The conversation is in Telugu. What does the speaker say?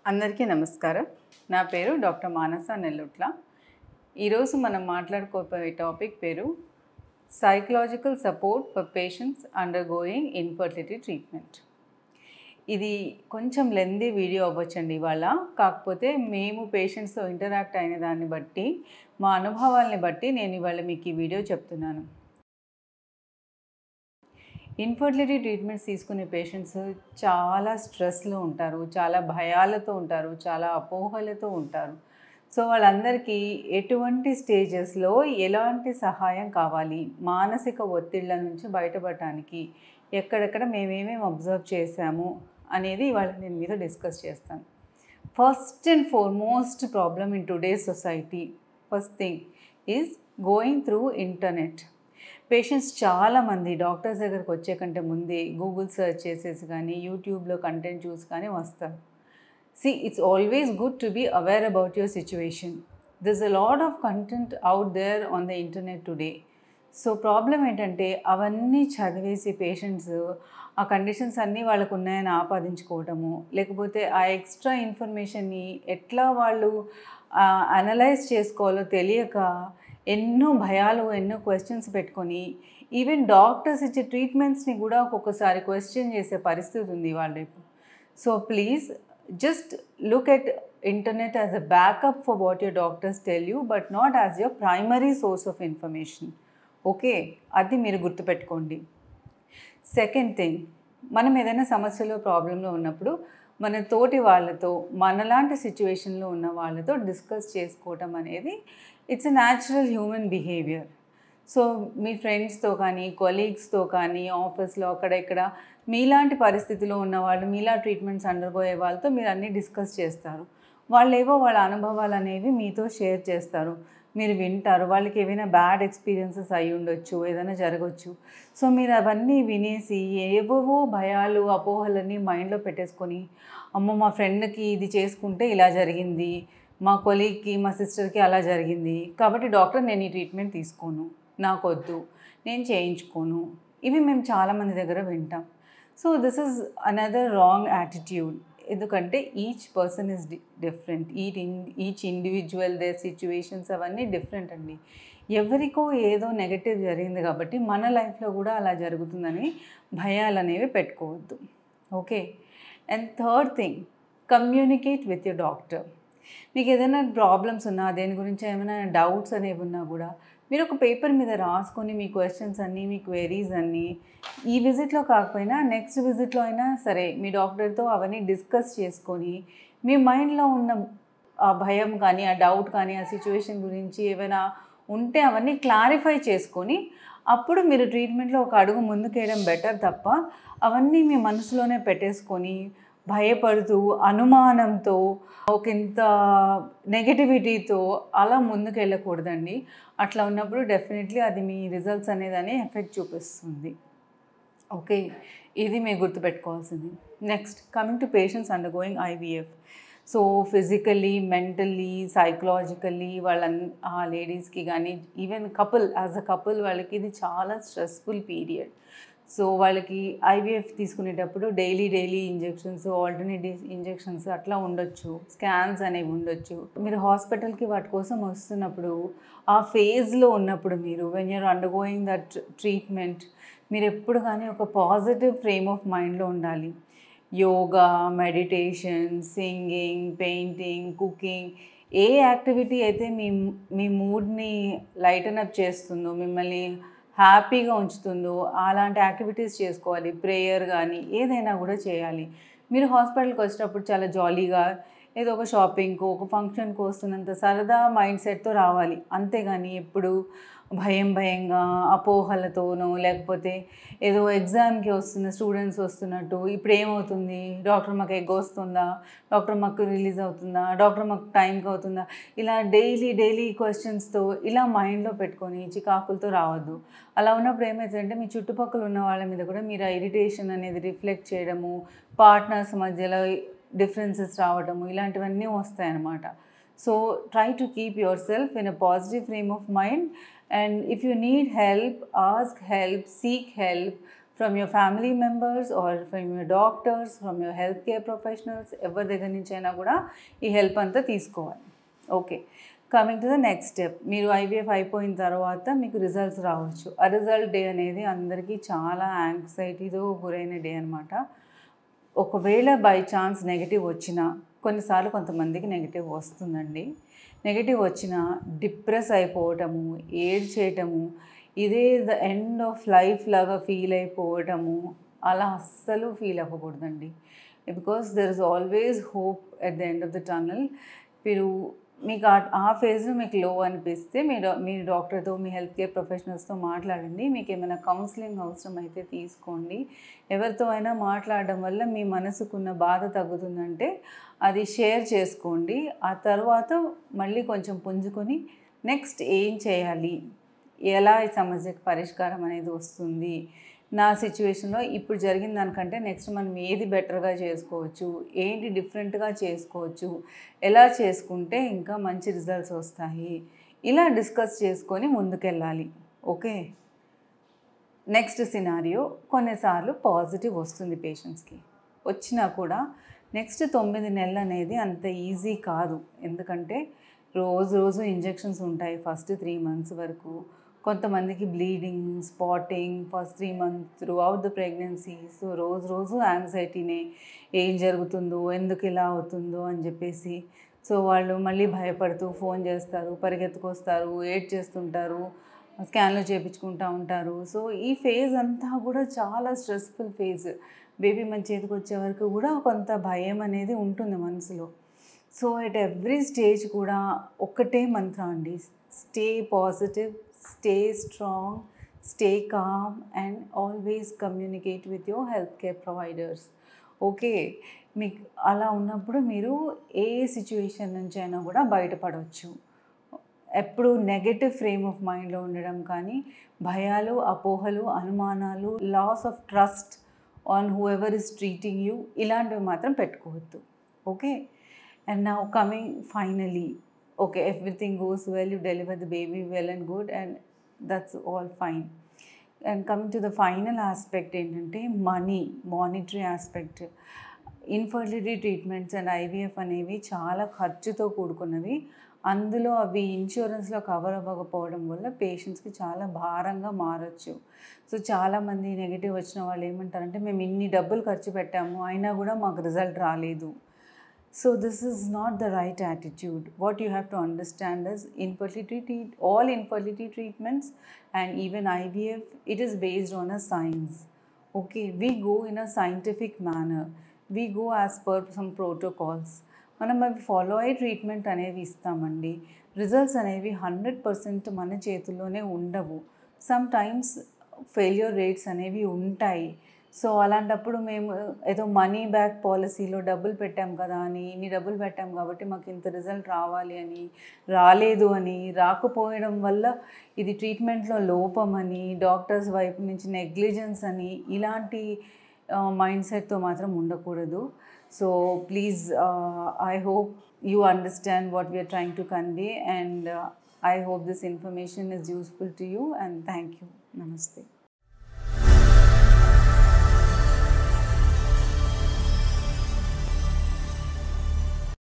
అందరికీ నమస్కారం. నా పేరు డాక్టర్ మానస నెల్లుట్ల. ఈరోజు మనం మాట్లాడుకోబోయే టాపిక్ పేరు psychological support for patients undergoing infertility treatment. ఇది కొంచెం లెందీ వీడియో అవ్వచ్చండి ఇవాళ. కాకపోతే మేము పేషెంట్స్తో ఇంటరాక్ట్ అయిన దాన్ని బట్టి, మా అనుభవాల్ని బట్టి నేను ఇవాళ మీకు ఈ వీడియో చెప్తున్నాను. ఇన్ఫర్టిలిటీ ట్రీట్మెంట్స్ తీసుకునే పేషెంట్స్ చాలా స్ట్రెస్లో ఉంటారు, చాలా భయాలతో ఉంటారు, చాలా అపోహలతో ఉంటారు. సో వాళ్ళందరికీ ఎటువంటి స్టేజెస్లో ఎలాంటి సహాయం కావాలి, మానసిక ఒత్తిళ్ల నుంచి బయటపడటానికి ఎక్కడెక్కడ మేమేమేమి అబ్జర్వ్ చేశాము అనేది ఇవాళ నేను మీతో డిస్కస్ చేస్తాను. First and foremost problem in today's society, first thing is going through internet. Patients చాలామంది డాక్టర్స్ దగ్గరకు వచ్చే కంటే ముందే గూగుల్ సెర్చ్ చేసేసి కానీ యూట్యూబ్లో కంటెంట్ చూసి కానీ వస్తారు. it's always good to be aware about your situation. There's a lot of content out there on the internet today. So problem ఏంటంటే అవన్నీ చదివేసి పేషెంట్స్ ఆ కండిషన్స్ అన్నీ వాళ్ళకు ఉన్నాయని ఆపాదించుకోవటము, లేకపోతే ఆ ఎక్స్ట్రా ఇన్ఫర్మేషన్ని ఎట్లా వాళ్ళు అనలైజ్ చేసుకోవాలో తెలియక ఎన్నో భయాలు, ఎన్నో క్వశ్చన్స్ పెట్టుకొని ఈవెన్ డాక్టర్స్ ఇచ్చే ట్రీట్మెంట్స్ని కూడా ఒక్కొక్కసారి క్వశ్చన్ చేసే పరిస్థితి ఉంది వాళ్ళ. So please just look at internet as a backup for what your doctors tell you, but not as your primary source of information. Okay, అది మీరు గుర్తుపెట్టుకోండి. సెకండ్ థింగ్, మనం ఏదైనా సమస్యలో ప్రాబ్లంలో ఉన్నప్పుడు మన తోటి వాళ్ళతో, మనలాంటి సిచ్యువేషన్లో ఉన్న వాళ్ళతో డిస్కస్ చేసుకోవటం అనేది it's a natural human behaviour. So మీ ఫ్రెండ్స్తో కానీ, కొలీగ్స్తో కానీ, ఆఫీస్లో అక్కడ ఇక్కడ మీలాంటి పరిస్థితిలో ఉన్నవాళ్ళు, మీలా ట్రీట్మెంట్స్ అండర్గోయే వాళ్ళతో మీరు అన్నీ డిస్కస్ చేస్తారు. వాళ్ళు ఏవో వాళ్ళ అనుభవాలు అనేవి మీతో షేర్ చేస్తారు, మీరు వింటారు. వాళ్ళకి ఏవైనా బ్యాడ్ ఎక్స్పీరియన్సెస్ అయి ఉండొచ్చు, ఏదైనా జరగవచ్చు. సో మీరు అవన్నీ వినేసి ఏవేవో భయాలు, అపోహలన్నీ మైండ్లో పెట్టేసుకొని, అమ్మో మా ఫ్రెండ్కి ఇది చేసుకుంటే ఇలా జరిగింది, మా కొలీగ్కి, మా సిస్టర్కి అలా జరిగింది, కాబట్టి డాక్టర్ నేను ఈ ట్రీట్మెంట్ తీసుకోను, నాకొద్దు, నేను చేయించుకోను, ఇవి మేము చాలామంది దగ్గర వింటాం. So this is another wrong attitude. ఎందుకంటే each person is different, each individual, their situations అవన్నీ డిఫరెంట్ అండి. ఎవరికో ఏదో నెగటివ్ జరిగింది కాబట్టి మన లైఫ్లో కూడా అలా జరుగుతుందని భయాలు అనేవి పెట్టుకోవద్దు. Okay. And third thing, communicate with your doctor. మీకు ఏదైనా ప్రాబ్లమ్స్ ఉన్నా, దేని గురించి ఏమైనా డౌట్స్ అనేవి ఉన్నా కూడా మీరు ఒక పేపర్ మీద రాసుకొని మీ క్వశ్చన్స్ అన్నీ, మీ క్వెరీస్ అన్నీ ఈ విజిట్లో కాకపోయినా నెక్స్ట్ విజిట్లో అయినా సరే మీ డాక్టర్తో అవన్నీ డిస్కస్ చేసుకొని మీ మైండ్లో ఉన్న ఆ భయం కానీ, ఆ డౌట్ కానీ, ఆ సిచ్యువేషన్ గురించి ఏమైనా ఉంటే అవన్నీ క్లారిఫై చేసుకొని అప్పుడు మీరు ట్రీట్మెంట్లో ఒక అడుగు ముందుకేయడం బెటర్ తప్ప అవన్నీ మీ మనసులోనే పెట్టేసుకొని భయపడుతూ, అనుమానంతో, ఒకంత నెగటివిటీతో అలా ముందుకు వెళ్ళకూడదండి. అట్లా ఉన్నప్పుడు డెఫినెట్లీ అది మీ రిజల్ట్స్ అనేదని ఎఫెక్ట్ చూపిస్తుంది. ఓకే, ఇది మీరు గుర్తుపెట్టుకోవాల్సింది. Next, coming to patients undergoing IVF. So physically, mentally, psychologically ఆ లేడీస్కి కానీ, ఈవెన్ యాజ్ అ కపుల్ వాళ్ళకి ఇది చాలా స్ట్రెస్ఫుల్ పీరియడ్. సో వాళ్ళకి IVF తీసుకునేటప్పుడు డైలీ ఇంజెక్షన్స్, ఆల్టర్నేట్ ఇంజెక్షన్స్ అట్లా ఉండొచ్చు, స్కాన్స్ అనేవి ఉండొచ్చు. మీరు హాస్పిటల్కి వాటి కోసం వస్తున్నప్పుడు ఆ ఫేజ్లో ఉన్నప్పుడు మీరు when you're undergoing that treatment మీరు ఎప్పుడు కానీ ఒక పాజిటివ్ ఫ్రేమ్ ఆఫ్ మైండ్లో ఉండాలి. Yoga, meditation, singing, painting, cooking, ఏ యాక్టివిటీ అయితే మీ మూడ్ని లైటన్ అప్ చేస్తుందో, మిమ్మల్ని హ్యాపీగా ఉంచుతుందో అలాంటి యాక్టివిటీస్ చేసుకోవాలి. ప్రేయర్ కానీ ఏదైనా కూడా చేయాలి. మీరు హాస్పిటల్కి వచ్చేటప్పుడు చాలా జాలీగా ఏదో ఒక షాపింగ్కో, ఒక ఫంక్షన్కో వస్తున్నంత సరదా మైండ్ సెట్తో రావాలి. అంతేగాని ఎప్పుడు భయంగా అపోహలతోనో, లేకపోతే ఏదో ఎగ్జామ్కి వస్తున్న స్టూడెంట్స్ వస్తున్నట్టు ఇప్పుడు ఏమవుతుంది, డాక్టర్ మాకు ఎగ్ వస్తుందా, డాక్టర్ మాకు రిలీజ్ అవుతుందా, డాక్టర్ మాకు టైంకి అవుతుందా, ఇలా డైలీ క్వశ్చన్స్తో ఇలా మైండ్లో పెట్టుకొని చికాకులతో రావద్దు. అలా ఉన్నప్పుడు ఏమవుతుందంటే మీ చుట్టుపక్కల ఉన్న వాళ్ళ మీద కూడా మీరు ఆ ఇరిటేషన్ అనేది రిఫ్లెక్ట్ చేయడము, పార్ట్నర్స్ మధ్యలో డిఫరెన్సెస్ రావడము, ఇలాంటివన్నీ వస్తాయన్నమాట. So try to keep yourself in a positive frame of mind, and if you need help, ask help, seek help from your family members or from your doctors, from your health care professionals, ఎవరి దగ్గర నుంచి అయినా కూడా ఈ హెల్ప్ అంతా తీసుకోవాలి. Okay, coming to the next step. మీరు ఐవీఎఫ్ అయిపోయిన తర్వాత మీకు రిజల్ట్స్ రావచ్చు. ఆ రిజల్ట్ డే అనేది అందరికీ చాలా యాంగ్జైటీతో గురైన డే అనమాట. ఒకవేళ బై ఛాన్స్ నెగిటివ్ వచ్చినా, కొన్నిసార్లు కొంతమందికి నెగిటివ్ వస్తుందండి. నెగిటివ్ వచ్చినా డిప్రెస్ అయిపోవటము, ఏడ్చేయటము, ఇదే ద ఎండ్ ఆఫ్ లైఫ్ లాగా ఫీల్ అయిపోవటము, అలా అస్సలు ఫీల్ అవ్వకూడదండి. Because there is always hope at the end of the tunnel. మీరు మీకు ఆ ఫేజ్లో మీకు లో అనిపిస్తే మీ డాక్టర్తో, మీ హెల్త్ కేర్ ప్రొఫెషనల్స్తో మాట్లాడండి. మీకు ఏమైనా కౌన్సిలింగ్ అవసరం అయితే తీసుకోండి. ఎవరితో అయినా మాట్లాడడం వల్ల మీ మనసుకున్న బాధ తగ్గుతుందంటే అది షేర్ చేసుకోండి. ఆ తర్వాత మళ్ళీ కొంచెం పుంజుకొని నెక్స్ట్ ఏం చేయాలి, ఎలా ఈ సమస్యకు పరిష్కారం అనేది వస్తుంది, నా సిచ్యువేషన్లో ఇప్పుడు జరిగిన దానికంటే నెక్స్ట్ మనం ఏది బెటర్గా చేసుకోవచ్చు, ఏంటి డిఫరెంట్గా చేసుకోవచ్చు, ఎలా చేసుకుంటే ఇంకా మంచి రిజల్ట్స్ వస్తాయి, ఇలా డిస్కస్ చేసుకొని ముందుకెళ్ళాలి. ఓకే, నెక్స్ట్ సినారియో, కొన్నిసార్లు పాజిటివ్ వస్తుంది పేషెంట్స్కి. వచ్చినా కూడా నెక్స్ట్ 9 నెలలు అనేది అంత ఈజీ కాదు. ఎందుకంటే రోజు ఇంజెక్షన్స్ ఉంటాయి ఫస్ట్ 3 months వరకు. కొంతమందికి bleeding, spotting first 3 months through out the pregnancy. So రోజు యాంగ్జైటీనే, ఏం జరుగుతుందో, ఎందుకు ఇలా అవుతుందో అని చెప్పేసి. సో వాళ్ళు మళ్ళీ భయపడుతూ ఫోన్ చేస్తారు, పరిగెత్తుకొస్తారు, ఏడ్ చేస్తుంటారు, స్కాన్లు చేయించుకుంటూ ఉంటారు. సో ఈ ఫేజ్ అంతా కూడా చాలా స్ట్రెస్ఫుల్ ఫేజ్. బేబీ మన చేతికి వచ్చే వరకు కూడా కొంత భయం అనేది ఉంటుంది మనసులో. సో ఎట్ ఎవ్రీ స్టేజ్ కూడా ఒక్కటే మంత్ర అండి, stay positive, stay strong, stay calm and always communicate with your health care providers. Okay, మీకు అలా ఉన్నప్పుడు మీరు ఏ సిచ్యువేషన్ నుంచి అయినా కూడా బయటపడవచ్చు. ఎప్పుడు నెగటివ్ ఫ్రేమ్ ఆఫ్ మైండ్లో ఉండడం కానీ, భయాలు, అపోహలు, అనుమానాలు, loss of trust on whoever is treating you, ఇలాంటివి మాత్రం పెట్టుకోవద్దు. Okay, and now coming finally, okay, everything goes well, you deliver the baby well and good and that's all fine. And coming to the final aspect ఏంటంటే monetary aspect. Infertility treatments and IVF అనేవి చాలా ఖర్చుతో కూడుకున్నవి. అందులో అవి ఇన్సూరెన్స్లో కవర్ అవ్వకపోవడం వల్ల పేషెంట్స్కి చాలా భారంగా మారచ్చు. సో చాలామంది నెగిటివ్ వచ్చిన వాళ్ళు ఏమంటారంటే, మేము ఇన్ని డబ్బులు ఖర్చు పెట్టాము అయినా కూడా మాకు రిజల్ట్ రాలేదు. So this is not the right attitude. What you have to understand is all infertility treatments and even IVF, it is based on a science. Okay, we go in a scientific manner. We go as per some protocols. మనం అవి ఫాలో అయ్యి ట్రీట్మెంట్ అనేవి ఇస్తామండి. రిజల్ట్స్ అనేవి 100% మన చేతుల్లోనే ఉండవు. సమ్ టైమ్స్ ఫెయిల్యూర్ రేట్స్ అనేవి ఉంటాయి. సో అలాంటప్పుడు మేము ఏదో మనీ బ్యాక్ పాలసీలో డబ్బులు పెట్టాం కదా అని, ఇన్ని డబ్బులు పెట్టాం కాబట్టి మాకు ఇంత రిజల్ట్ రావాలి అని, రాలేదు అని, రాకపోవడం వల్ల ఇది ట్రీట్మెంట్లో లోపం అని, డాక్టర్స్ వైపు నుంచి నెగ్లిజెన్స్ అని, ఇలాంటి మైండ్ సెట్తో మాత్రం ఉండకూడదు. So please, I hope you understand what we are trying to convey, and I hope this information is useful to you, and thank you. Namaste.